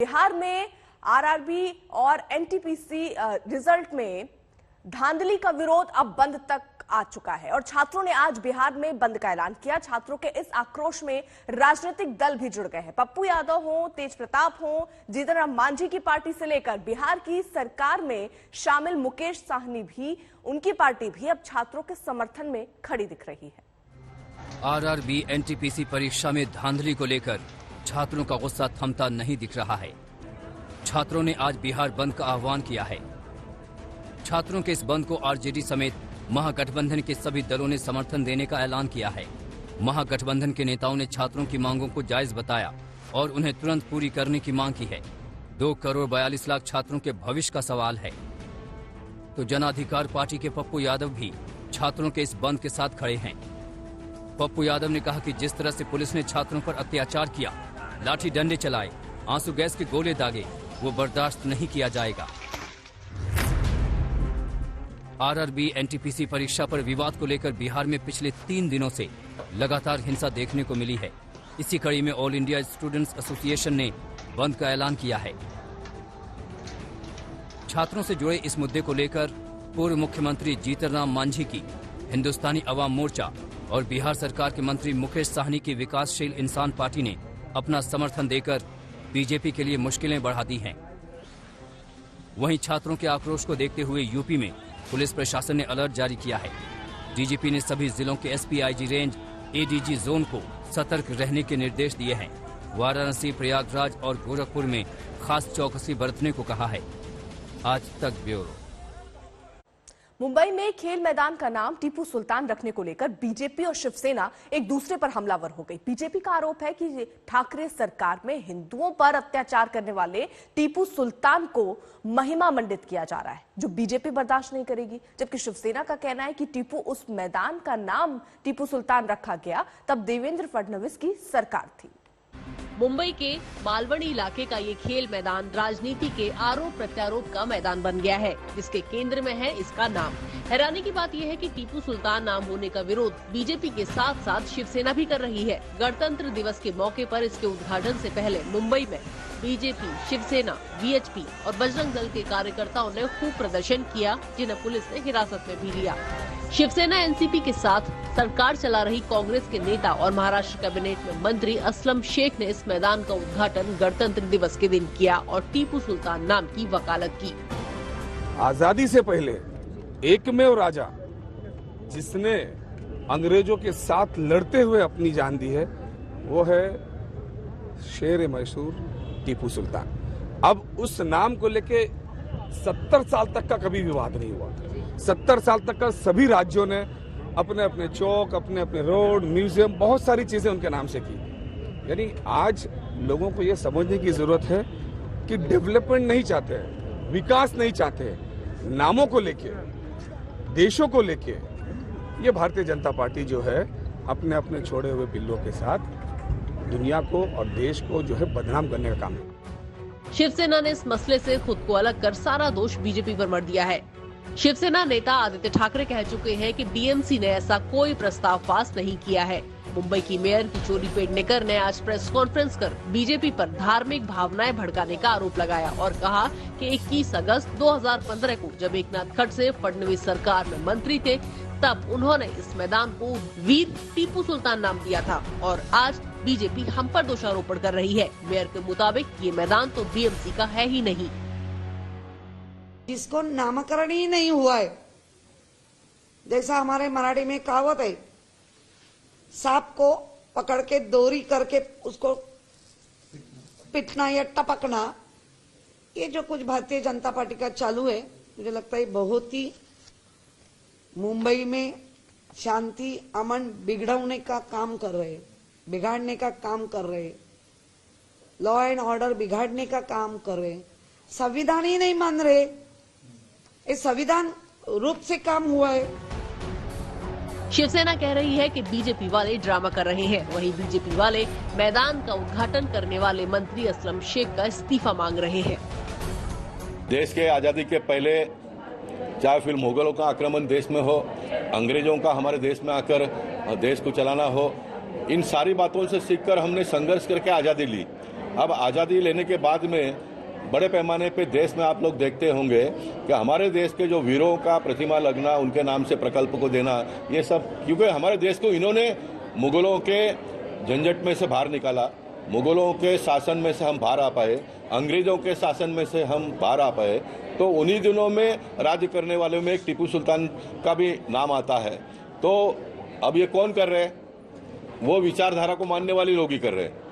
बिहार में आरआरबी और NTPC result में धांधली का विरोध अब बंद तक आ चुका है और छात्रों ने आज बिहार में बंद का ऐलान किया। छात्रों के इस आक्रोश में राजनीतिक दल भी जुड़ गए हैं। पप्पू यादव हो, तेज प्रताप हो, जीतन राम मांझी की पार्टी से लेकर बिहार की सरकार में शामिल मुकेश साहनी भी, उनकी पार्टी भी अब छात्रों के समर्थन में खड़ी दिख रही है। आरआरबी एनटीपीसी परीक्षा में धांधली को लेकर छात्रों का गुस्सा थमता नहीं दिख रहा है। छात्रों ने आज बिहार बंद का आह्वान किया है। छात्रों के इस बंद को आरजेडी समेत महागठबंधन के सभी दलों ने समर्थन देने का ऐलान किया है। महागठबंधन के नेताओं ने छात्रों की मांगों को जायज बताया और उन्हें तुरंत पूरी करने की मांग की है। 2 करोड़ 42 लाख छात्रों के भविष्य का सवाल है। तो जन अधिकार पार्टी के पप्पू यादव भी छात्रों के इस बंद के साथ खड़े हैं। पप्पू यादव ने कहा कि जिस तरह से पुलिस ने छात्रों पर अत्याचार किया, लाठी डंडे चलाए, आंसू गैस के गोले दागे, वो बर्दाश्त नहीं किया जाएगा। आरआरबी एनटीपीसी परीक्षा पर विवाद को लेकर बिहार में पिछले 3 दिनों से लगातार हिंसा देखने को मिली है। इसी कड़ी में ऑल इंडिया स्टूडेंट्स एसोसिएशन ने बंद का ऐलान किया है। छात्रों से जुड़े इस मुद्दे को लेकर पूर्व मुख्यमंत्री जीतन राम मांझी की हिंदुस्तानी अवाम मोर्चा और बिहार सरकार के मंत्री मुकेश साहनी की विकासशील इंसान पार्टी ने अपना समर्थन देकर बीजेपी के लिए मुश्किलें बढ़ा दी हैं। वहीं छात्रों के आक्रोश को देखते हुए यूपी में पुलिस प्रशासन ने अलर्ट जारी किया है। डीजीपी ने सभी जिलों के SP, IG range, ADG zone को सतर्क रहने के निर्देश दिए हैं। वाराणसी, प्रयागराज और गोरखपुर में खास चौकसी बरतने को कहा है। आज तक ब्यूरो। मुंबई में खेल मैदान का नाम टीपू सुल्तान रखने को लेकर बीजेपी और शिवसेना एक दूसरे पर हमलावर हो गई। बीजेपी का आरोप है कि ठाकरे सरकार में हिंदुओं पर अत्याचार करने वाले टीपू सुल्तान को महिमा मंडित किया जा रहा है, जो बीजेपी बर्दाश्त नहीं करेगी। जबकि शिवसेना का कहना है कि उस मैदान का नाम टीपू सुल्तान रखा गया तब देवेंद्र फडणवीस की सरकार थी। मुंबई के मालवनी इलाके का ये खेल मैदान राजनीति के आरोप प्रत्यारोप का मैदान बन गया है, जिसके केंद्र में है इसका नाम। हैरानी की बात यह है कि टीपू सुल्तान नाम होने का विरोध बीजेपी के साथ साथ शिवसेना भी कर रही है। गणतंत्र दिवस के मौके पर इसके उद्घाटन से पहले मुंबई में बीजेपी, शिवसेना, वीएचपी और बजरंग दल के कार्यकर्ताओं ने खूब प्रदर्शन किया, जिन्हें पुलिस ने हिरासत में भी लिया। शिवसेना एनसीपी के साथ सरकार चला रही कांग्रेस के नेता और महाराष्ट्र कैबिनेट में मंत्री असलम शेख ने इस मैदान का उद्घाटन गणतंत्र दिवस के दिन किया और टीपू सुल्तान नाम की वकालत की। आजादी से पहले एकमेव राजा जिसने अंग्रेजों के साथ लड़ते हुए अपनी जान दी है, वो है शेर मैसूर टीपू सुल्तान। अब उस नाम को लेके 70 साल तक का कभी विवाद नहीं हुआ। 70 साल तक का सभी राज्यों ने अपने अपने चौक, अपने अपने रोड, म्यूजियम, बहुत सारी चीजें उनके नाम से की। यानी आज लोगों को यह समझने की जरूरत है कि डेवलपमेंट नहीं चाहते हैं, विकास नहीं चाहते हैं, नामों को लेके, देशों को लेके ये भारतीय जनता पार्टी जो है अपने अपने छोड़े हुए बिल्लों के साथ दुनिया को और देश को जो है बदनाम करने का काम है। शिवसेना ने इस मसले से खुद को अलग कर सारा दोष बीजेपी पर मढ़ दिया है। शिवसेना नेता आदित्य ठाकरे कह चुके हैं कि डीएमसी ने ऐसा कोई प्रस्ताव पास नहीं किया है। मुंबई की मेयर किशोरी पेडनेकर ने आज प्रेस कॉन्फ्रेंस कर बीजेपी पर धार्मिक भावनाएं भड़काने का आरोप लगाया और कहा कि 21 अगस्त 2015 को जब एकनाथ खड़से फडणवीस सरकार में मंत्री थे, तब उन्होंने इस मैदान को वीर टीपू सुल्तान नाम दिया था और आज बीजेपी हम पर दोषारोपण कर रही है। मेयर के मुताबिक ये मैदान तो डीएमसी का है ही नहीं, जिसको नामकरण ही नहीं हुआ है। जैसा हमारे मराठी में कहावत है, सांप को पकड़ के दोरी करके उसको पिटना या टपकना, ये जो कुछ भारतीय जनता पार्टी का चालू है, मुझे लगता है बहुत ही मुंबई में शांति अमन बिगड़ने का काम कर रहे हैं, बिगाड़ने का काम कर रहे हैं, लॉ एंड ऑर्डर बिगाड़ने का काम कर रहे हैं। संविधान ही नहीं मान रहे। इस संविधान रूप से काम हुआ है। शिवसेना कह रही है कि बीजेपी वाले ड्रामा कर रहे हैं, वहीं बीजेपी वाले मैदान का उद्घाटन करने वाले मंत्री असलम शेख का इस्तीफा मांग रहे हैं। देश के आजादी के पहले चाहे फिर मुगलों का आक्रमण देश में हो, अंग्रेजों का हमारे देश में आकर देश को चलाना हो, इन सारी बातों से सीखकर हमने संघर्ष करके आजादी ली। अब आज़ादी लेने के बाद में बड़े पैमाने पे देश में आप लोग देखते होंगे कि हमारे देश के जो वीरों का प्रतिमा लगना, उनके नाम से प्रकल्प को देना, ये सब क्योंकि हमारे देश को इन्होंने मुगलों के झंझट में से बाहर निकाला, मुगलों के शासन में से हम बाहर आ पाए, अंग्रेजों के शासन में से हम बाहर आ पाए। तो उन्हीं दिनों में राज्य करने वालों में एक टीपू सुल्तान का भी नाम आता है। तो अब ये कौन कर रहे हैं? वो विचारधारा को मानने वाले लोग ही कर रहे हैं,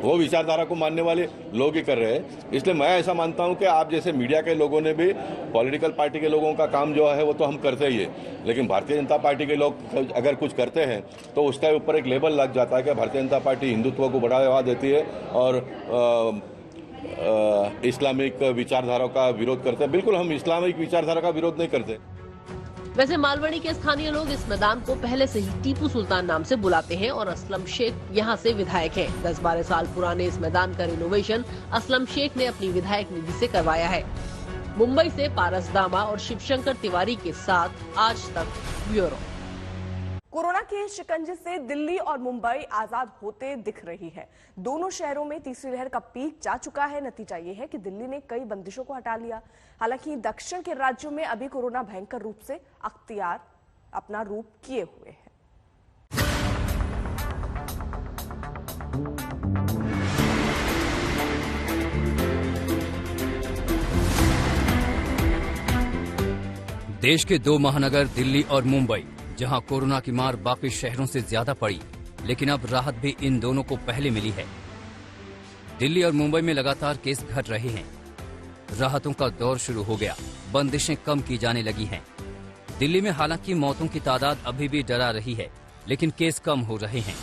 वो विचारधारा को मानने वाले लोग ही कर रहे हैं। इसलिए मैं ऐसा मानता हूं कि आप जैसे मीडिया के लोगों ने भी, पॉलिटिकल पार्टी के लोगों का काम जो है वो तो हम करते ही है, लेकिन भारतीय जनता पार्टी के लोग अगर कुछ करते हैं तो उसके ऊपर एक लेबल लग जाता है कि भारतीय जनता पार्टी हिंदुत्व को बढ़ावा देती है और इस्लामिक विचारधारा का विरोध करते हैं। बिल्कुल हम इस्लामिक विचारधारा का विरोध नहीं करते। वैसे मालवनी के स्थानीय लोग इस मैदान को पहले से ही टीपू सुल्तान नाम से बुलाते हैं और असलम शेख यहाँ से विधायक हैं। 10-12 साल पुराने इस मैदान का रिनोवेशन असलम शेख ने अपनी विधायक निधि से करवाया है। मुंबई से पारस दामा और शिवशंकर तिवारी के साथ आज तक ब्यूरो। कोरोना के शिकंजे से दिल्ली और मुंबई आजाद होते दिख रही है। दोनों शहरों में तीसरी लहर का पीक जा चुका है। नतीजा ये है कि दिल्ली ने कई बंदिशों को हटा लिया। हालांकि दक्षिण के राज्यों में अभी कोरोना भयंकर रूप से अख्तियार अपना रूप किए हुए है। देश के दो महानगर दिल्ली और मुंबई, जहां कोरोना की मार बाकी शहरों से ज्यादा पड़ी, लेकिन अब राहत भी इन दोनों को पहले मिली है। दिल्ली और मुंबई में लगातार केस घट रहे हैं। राहतों का दौर शुरू हो गया, बंदिशें कम की जाने लगी हैं। दिल्ली में हालांकि मौतों की तादाद अभी भी डरा रही है, लेकिन केस कम हो रहे हैं।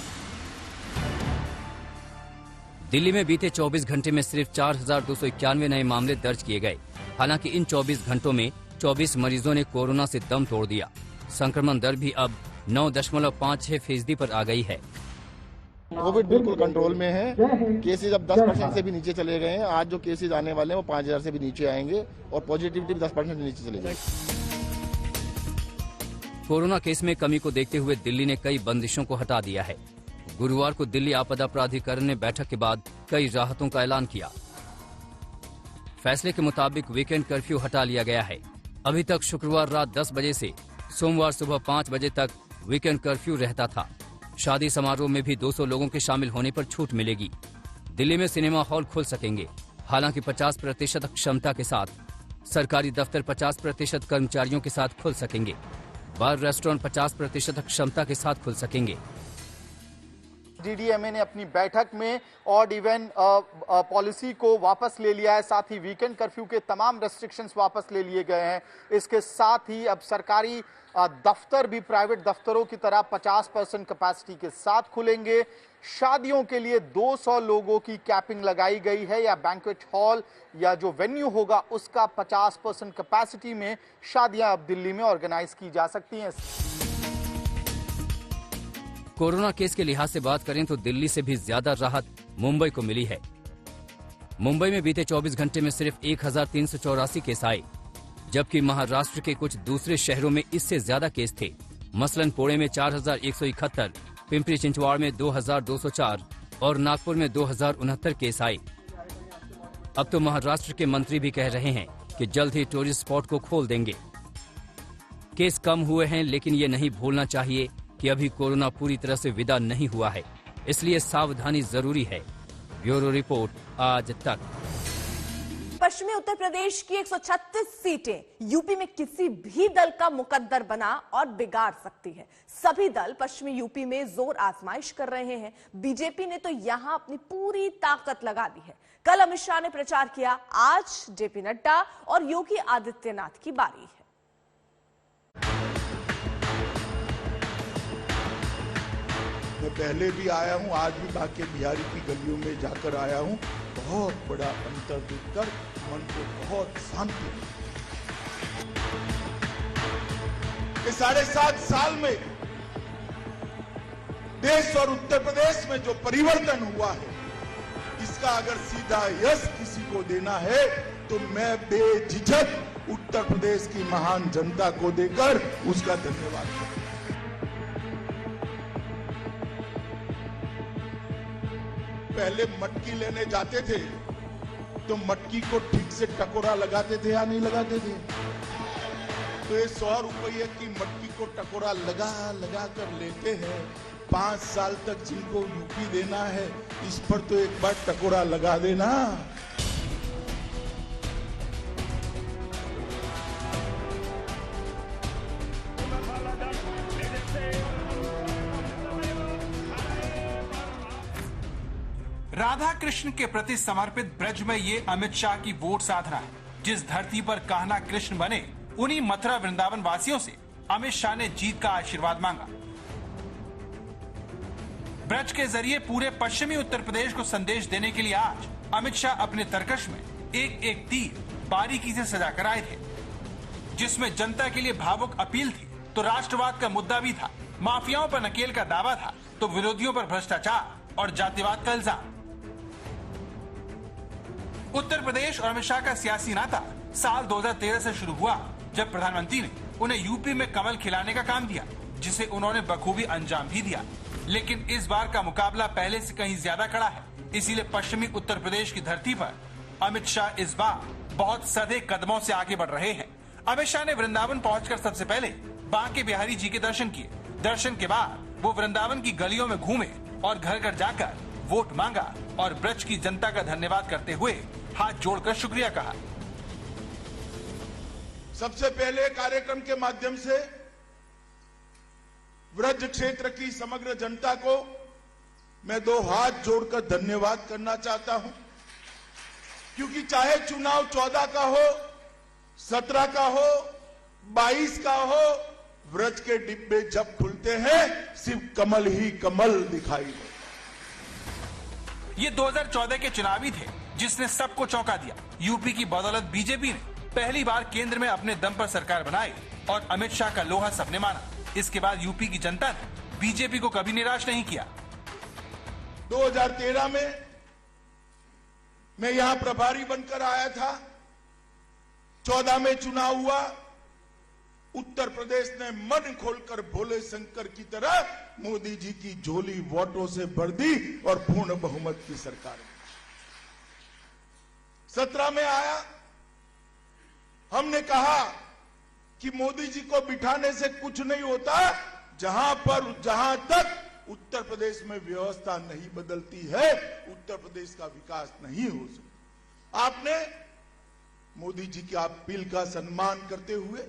दिल्ली में बीते 24 घंटे में सिर्फ 4,291 नए मामले दर्ज किए गए। हालांकि इन 24 घंटों में 24 मरीजों ने कोरोना से दम तोड़ दिया। संक्रमण दर भी अब 9.56% पर आ गई है। कोविड बिल्कुल कंट्रोल में है। केसेज अब 10% से भी नीचे चले गए हैं। आज जो केसेज आने वाले हैं वो 5,000 से भी नीचे आएंगे और पॉजिटिविटी भी 10% नीचे चले जाएगी। कोरोना केस में कमी को देखते हुए दिल्ली ने कई बंदिशों को हटा दिया है। गुरुवार को दिल्ली आपदा प्राधिकरण ने बैठक के बाद कई राहतों का ऐलान किया। फैसले के मुताबिक वीकेंड कर्फ्यू हटा लिया गया है। अभी तक शुक्रवार रात 10 बजे से सोमवार सुबह 5 बजे तक वीकेंड कर्फ्यू रहता था। शादी समारोह में भी 200 लोगों के शामिल होने पर छूट मिलेगी। दिल्ली में सिनेमा हॉल खुल सकेंगे, हालांकि 50% क्षमता के साथ। सरकारी दफ्तर 50% कर्मचारियों के साथ खुल सकेंगे। बार रेस्टोरेंट 50% क्षमता के साथ खुल सकेंगे। डीडीएमए ने अपनी बैठक में ऑड इवन पॉलिसी को वापस ले लिया है। साथ ही वीकेंड कर्फ्यू के तमाम रेस्ट्रिक्शंस वापस ले लिए गए हैं। इसके साथ ही अब सरकारी दफ्तर भी प्राइवेट दफ्तरों की तरह 50% कैपेसिटी के साथ खुलेंगे। शादियों के लिए 200 लोगों की कैपिंग लगाई गई है, या बैंक्वेट हॉल या जो वेन्यू होगा उसका 50% कैपेसिटी में शादियां अब दिल्ली में ऑर्गेनाइज की जा सकती हैं। कोरोना केस के लिहाज से बात करें तो दिल्ली से भी ज्यादा राहत मुंबई को मिली है। मुंबई में बीते 24 घंटे में सिर्फ 1,384 केस आए, जबकि महाराष्ट्र के कुछ दूसरे शहरों में इससे ज्यादा केस थे। मसलन पुणे में 4,171, पिंपरी चिंचवाड़ में 2,204 और नागपुर में 2,069 केस आए। अब तो महाराष्ट्र के मंत्री भी कह रहे हैं कि जल्द ही टूरिस्ट स्पॉट को खोल देंगे। केस कम हुए हैं, लेकिन ये नहीं भूलना चाहिए कि अभी कोरोना पूरी तरह से विदा नहीं हुआ है, इसलिए सावधानी जरूरी है। ब्यूरो रिपोर्ट, आज तक। पश्चिमी उत्तर प्रदेश की 136 सीटें यूपी में किसी भी दल का मुकद्दर बना और बिगाड़ सकती है। सभी दल पश्चिमी यूपी में जोर आजमाइश कर रहे हैं। बीजेपी ने तो यहां अपनी पूरी ताकत लगा दी है। कल अमित शाह ने प्रचार किया, आज जेपी नड्डा और योगी आदित्यनाथ की बारी है। मैं पहले भी आया हूं, आज भी बांके बिहारी की गलियों में जाकर आया हूं। बहुत बड़ा अंतर देखकर मन को बहुत शांति मिली। 7.5 साल में देश और उत्तर प्रदेश में जो परिवर्तन हुआ है, इसका अगर सीधा यश किसी को देना है तो मैं बेझिझक उत्तर प्रदेश की महान जनता को देकर उसका धन्यवाद करता हूं। पहले मटकी लेने जाते थे तो मटकी को ठीक से टकोरा लगाते थे या नहीं लगाते थे? तो ये 100 रुपये की मटकी को टकोरा लगा कर लेते हैं। 5 साल तक जिनको यूपी देना है, इस पर तो एक बार टकोरा लगा देना। राधा कृष्ण के प्रति समर्पित ब्रज में ये अमित शाह की वोट साधना है। जिस धरती पर कान्हा कृष्ण बने, उन्हीं मथुरा वृंदावन वासियों से अमित शाह ने जीत का आशीर्वाद मांगा। ब्रज के जरिए पूरे पश्चिमी उत्तर प्रदेश को संदेश देने के लिए आज अमित शाह अपने तरकश में एक एक तीर बारीकी से सजा कर आए थे, जिसमें जनता के लिए भावुक अपील थी तो राष्ट्रवाद का मुद्दा भी था, माफियाओं पर नकेल का दावा था तो विरोधियों पर भ्रष्टाचार और जातिवाद का इल्जाम। उत्तर प्रदेश और अमित शाह का सियासी नाता साल 2013 से शुरू हुआ, जब प्रधानमंत्री ने उन्हें यूपी में कमल खिलाने का काम दिया, जिसे उन्होंने बखूबी अंजाम भी दिया। लेकिन इस बार का मुकाबला पहले से कहीं ज्यादा कड़ा है, इसीलिए पश्चिमी उत्तर प्रदेश की धरती पर अमित शाह इस बार बहुत सधे कदमों से आगे बढ़ रहे हैं। अमित शाह ने वृंदावन पहुंचकर सबसे पहले बांके बिहारी जी के दर्शन किए। दर्शन के बाद वो वृंदावन की गलियों में घूमे और घर घर जाकर वोट मांगा और ब्रज की जनता का धन्यवाद करते हुए हाथ जोड़कर शुक्रिया कहा। सबसे पहले कार्यक्रम के माध्यम से ब्रज क्षेत्र की समग्र जनता को मैं 2 हाथ जोड़कर धन्यवाद करना चाहता हूं, क्योंकि चाहे चुनाव 14 का हो, 17 का हो, 22 का हो, ब्रज के डिब्बे जब खुलते हैं सिर्फ कमल ही कमल दिखाई दे। ये 2014 के चुनावी थे जिसने सबको चौंका दिया। यूपी की बदौलत बीजेपी ने पहली बार केंद्र में अपने दम पर सरकार बनाई और अमित शाह का लोहा सबने माना। इसके बाद यूपी की जनता ने बीजेपी को कभी निराश नहीं किया। 2013 में मैं यहां प्रभारी बनकर आया था। 14 में चुनाव हुआ। उत्तर प्रदेश ने मन खोलकर भोले शंकर की तरह मोदी जी की झोली वोटों से भर दी और पूर्ण बहुमत की सरकार। 17 में आया, हमने कहा कि मोदी जी को बिठाने से कुछ नहीं होता, जहां तक उत्तर प्रदेश में व्यवस्था नहीं बदलती है, उत्तर प्रदेश का विकास नहीं हो सकता। आपने मोदी जी की अपील का सम्मान करते हुए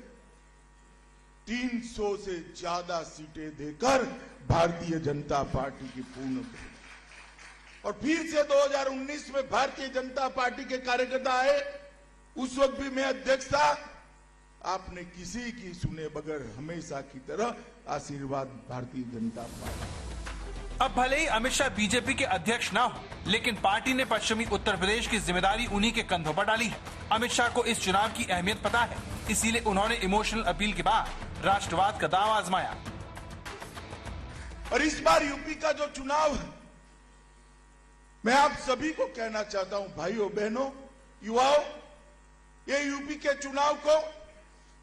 300 से ज्यादा सीटें देकर भारतीय जनता पार्टी की पूर्ण, और फिर से 2019 में भारतीय जनता पार्टी के कार्यकर्ता आए। उस वक्त भी मैं अध्यक्ष था। आपने किसी की सुने बगैर हमेशा की तरह आशीर्वाद भारतीय जनता पार्टी। अब भले ही अमित शाह बीजेपी के अध्यक्ष ना हो, लेकिन पार्टी ने पश्चिमी उत्तर प्रदेश की जिम्मेदारी उन्हीं के कंधों पर डाली है। अमित शाह को इस चुनाव की अहमियत पता है, इसीलिए उन्होंने इमोशनल अपील के बाद राष्ट्रवाद का दांव आजमाया। और इस बार यूपी का जो चुनाव है, मैं आप सभी को कहना चाहता हूं, भाइयों बहनों युवाओं, ये यूपी के चुनाव को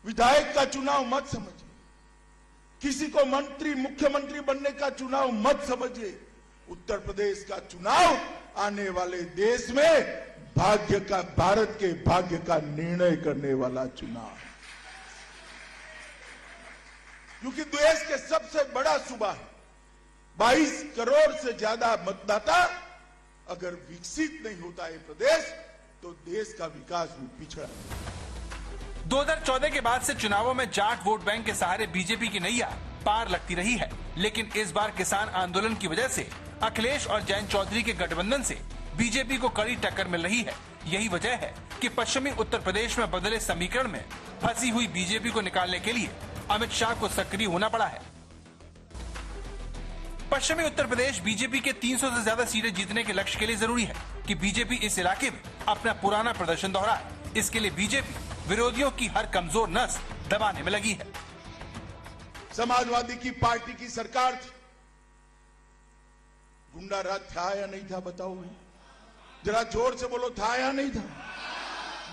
विधायक का चुनाव मत समझिए, किसी को मंत्री मुख्यमंत्री बनने का चुनाव मत समझिए। उत्तर प्रदेश का चुनाव आने वाले देश में भारत के भाग्य का निर्णय करने वाला चुनाव, क्योंकि देश के सबसे बड़ा सूबा है। 22 करोड़ से ज्यादा मतदाता अगर विकसित नहीं होता है प्रदेश, तो देश का विकास भी पिछड़ा। 2014 के बाद से चुनावों में जाट वोट बैंक के सहारे बीजेपी की नैया पार लगती रही है, लेकिन इस बार किसान आंदोलन की वजह से अखिलेश और जयंत चौधरी के गठबंधन से बीजेपी को कड़ी टक्कर मिल रही है। यही वजह है कि पश्चिमी उत्तर प्रदेश में बदले समीकरण में फंसी हुई बीजेपी को निकालने के लिए अमित शाह को सक्रिय होना पड़ा है। पश्चिमी उत्तर प्रदेश बीजेपी के 300 से ज्यादा सीटें जीतने के लक्ष्य के लिए जरूरी है कि बीजेपी इस इलाके में अपना पुराना प्रदर्शन दोहराए। इसके लिए बीजेपी विरोधियों की हर कमजोर नस दबाने में लगी है। समाजवादी की पार्टी की सरकार थी, गुंडा राज था या नहीं था बताओ भाई, जरा जोर से बोलो, था या नहीं था?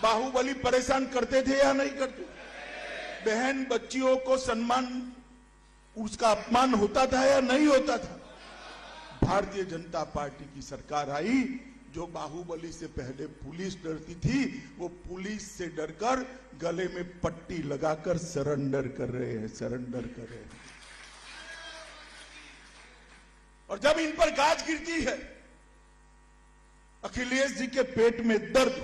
बाहुबली परेशान करते थे या नहीं करते? बहन बच्चियों को सम्मान, उसका अपमान होता था या नहीं होता था? भारतीय जनता पार्टी की सरकार आई, जो बाहुबली से पहले पुलिस डरती थी, वो पुलिस से डरकर गले में पट्टी लगाकर सरेंडर कर रहे हैं। और जब इन पर गाज गिरती है, अखिलेश जी के पेट में दर्द।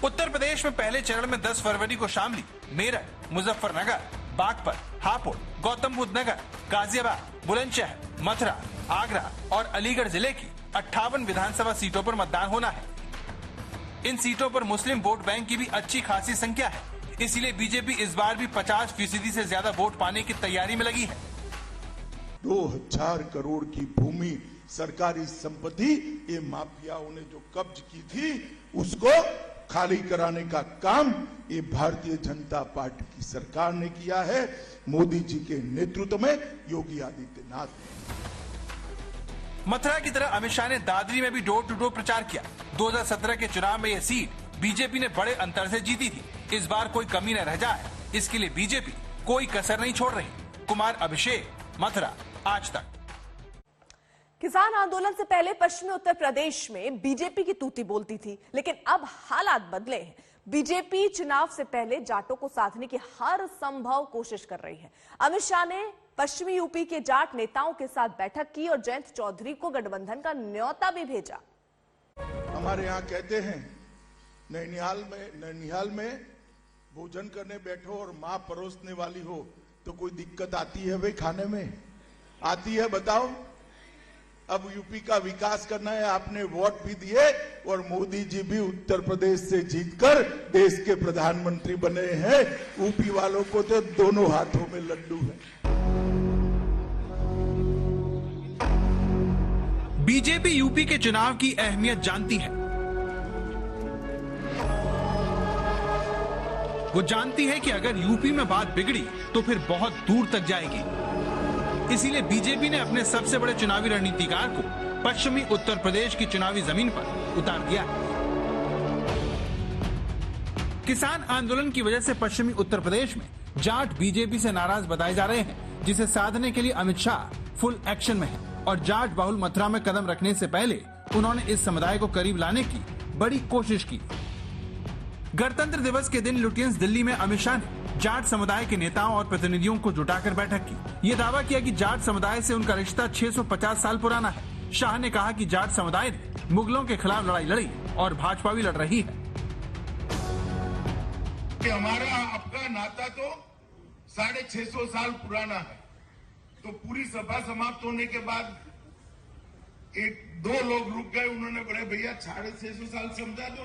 उत्तर प्रदेश में पहले चरण में 10 फरवरी को शामली, मेरठ, मुजफ्फरनगर, बागपत, हापुड़, गौतम बुद्ध नगर, गाजियाबाद, बुलंदशहर, मथुरा, आगरा और अलीगढ़ जिले की 58 विधानसभा सीटों पर मतदान होना है। इन सीटों पर मुस्लिम वोट बैंक की भी अच्छी खासी संख्या है, इसलिए बीजेपी इस बार भी 50% से ज्यादा वोट पाने की तैयारी में लगी है। 2000 करोड़ की भूमि, सरकारी संपत्ति, ये माफियाओं ने जो कब्ज की थी, उसको खाली कराने का काम ये भारतीय जनता पार्टी की सरकार ने किया है, मोदी जी के नेतृत्व में, योगी आदित्यनाथ ने। मथुरा की तरह अमित शाह ने दादरी में भी डोर टू डोर प्रचार किया। 2017 के चुनाव में यह सीट बीजेपी ने बड़े अंतर से जीती थी। इस बार कोई कमी न रह जाए, इसके लिए बीजेपी कोई कसर नहीं छोड़ रही। कुमार अभिषेक, मथुरा, आज तक। किसान आंदोलन से पहले पश्चिमी उत्तर प्रदेश में बीजेपी की तूती बोलती थी, लेकिन अब हालात बदले हैं। बीजेपी चुनाव से पहले जाटों को साधने की हर संभव कोशिश कर रही है। अमित शाह ने पश्चिमी यूपी के जाट नेताओं के साथ बैठक की और जयंत चौधरी को गठबंधन का न्योता भी भेजा। हमारे यहाँ कहते हैं, नैनिहाल में भोजन करने बैठो और माँ परोसने वाली हो तो कोई दिक्कत आती है भाई? खाने में आती है? बताओ। अब यूपी का विकास करना है, आपने वोट भी दिए और मोदी जी भी उत्तर प्रदेश से जीतकर देश के प्रधानमंत्री बने हैं। यूपी वालों को तो दोनों हाथों में लड्डू है। बीजेपी यूपी के चुनाव की अहमियत जानती है। वो जानती है कि अगर यूपी में बात बिगड़ी तो फिर बहुत दूर तक जाएगी। इसीलिए बीजेपी ने अपने सबसे बड़े चुनावी रणनीतिकार को पश्चिमी उत्तर प्रदेश की चुनावी जमीन पर उतार दिया। किसान आंदोलन की वजह से पश्चिमी उत्तर प्रदेश में जाट बीजेपी से नाराज बताए जा रहे हैं, जिसे साधने के लिए अमित शाह फुल एक्शन में है और जाट बहुल मथुरा में कदम रखने से पहले उन्होंने इस समुदाय को करीब लाने की बड़ी कोशिश की। गणतंत्र दिवस के दिन लुटियंस दिल्ली में अमित शाह ने जाट समुदाय के नेताओं और प्रतिनिधियों को जुटाकर बैठक की। ये दावा किया कि जाट समुदाय से उनका रिश्ता 650 साल पुराना है। शाह ने कहा कि जाट समुदाय ने मुगलों के खिलाफ लड़ाई लड़ी और भाजपा भी लड़ रही है। हमारा आपका नाता तो 650 साल पुराना है। तो पूरी सभा समाप्त होने के बाद 1-2 लोग रुक गए, उन्होंने बोले भैया 650 साल समझा दो,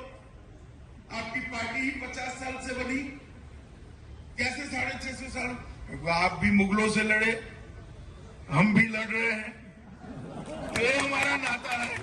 आपकी पार्टी ही 50 साल से बनी, कैसे 650 साल? आप भी मुगलों से लड़े, हम भी लड़ रहे हैं, ये हमारा नाता है।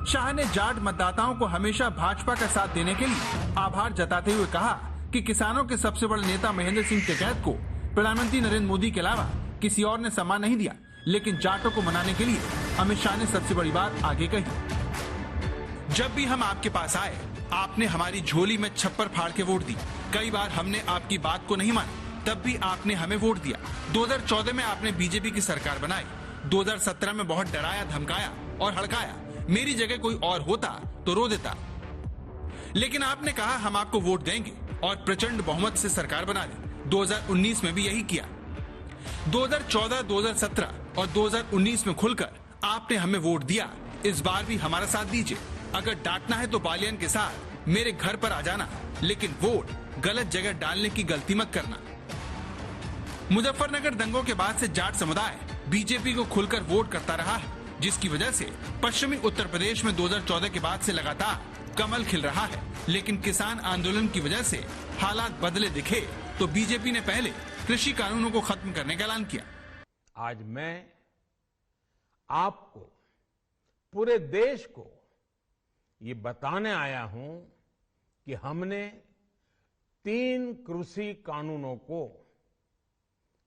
शाह ने जाट मतदाताओं को हमेशा भाजपा का साथ देने के लिए आभार जताते हुए कहा कि किसानों के सबसे बड़े नेता महेंद्र सिंह टिकैत को प्रधानमंत्री नरेंद्र मोदी के अलावा किसी और ने सम्मान नहीं दिया, लेकिन जाटों को मनाने के लिए अमित शाह ने सबसे बड़ी बात आगे कही। जब भी हम आपके पास आए, आपने हमारी झोली में छप्पर फाड़ के वोट दी। कई बार हमने आपकी बात को नहीं माना, तब भी आपने हमें वोट दिया। 2014 में आपने बीजेपी की सरकार बनाई। 2017 में बहुत डराया, धमकाया और हड़काया। मेरी जगह कोई और होता तो रो देता, लेकिन आपने कहा हम आपको वोट देंगे और प्रचंड बहुमत से सरकार बना ले। 2019 में भी यही किया। 2014, 2017 और 2019 में खुलकर आपने हमें वोट दिया। इस बार भी हमारा साथ दीजिए। अगर डांटना है तो बालियन के साथ मेरे घर पर आ जाना, लेकिन वोट गलत जगह डालने की गलती मत करना। मुजफ्फरनगर दंगों के बाद से जाट समुदाय बीजेपी को खुलकर वोट करता रहा है, जिसकी वजह से पश्चिमी उत्तर प्रदेश में 2014 के बाद से लगातार कमल खिल रहा है। लेकिन किसान आंदोलन की वजह से हालात बदले दिखे तो बीजेपी ने पहले कृषि कानूनों को खत्म करने का ऐलान किया। आज मैं आपको, पूरे देश को ये बताने आया हूं कि हमने 3 कृषि कानूनों को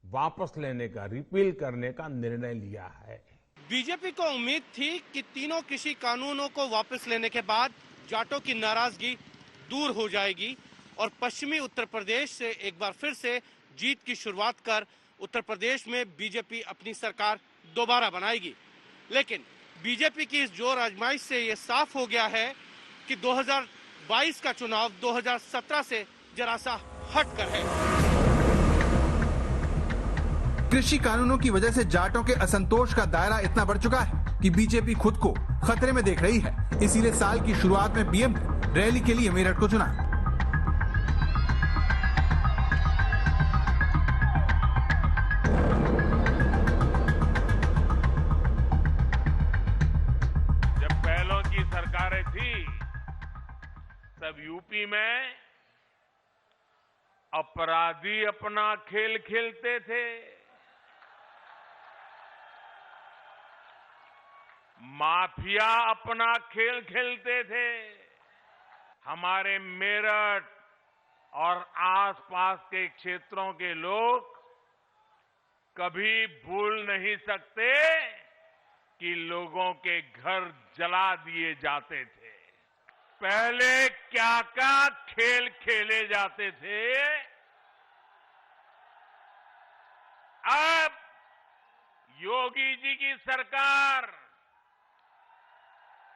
वापस लेने का, रिपील करने का निर्णय लिया है। बीजेपी को उम्मीद थी कि तीनों कृषि कानूनों को वापस लेने के बाद जाटों की नाराजगी दूर हो जाएगी और पश्चिमी उत्तर प्रदेश से एक बार फिर से जीत की शुरुआत कर उत्तर प्रदेश में बीजेपी अपनी सरकार दोबारा बनाएगी। लेकिन बीजेपी की इस जोर आजमाइश से ये साफ हो गया है कि 2022 का चुनाव 2017 से जरा सा हटकर है। कृषि कानूनों की वजह से जाटों के असंतोष का दायरा इतना बढ़ चुका है कि बीजेपी खुद को खतरे में देख रही है। इसीलिए साल की शुरुआत में पीएम ने रैली के लिए मेरठ को चुना। जब पहलों की सरकारें थी तब यूपी में अपराधी अपना खेल खेलते थे, माफिया अपना खेल खेलते थे। हमारे मेरठ और आसपास के क्षेत्रों के लोग कभी भूल नहीं सकते कि लोगों के घर जला दिए जाते थे। पहले क्या क्या खेल खेले जाते थे, अब योगी जी की सरकार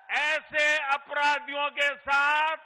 ऐसे अपराधियों के साथ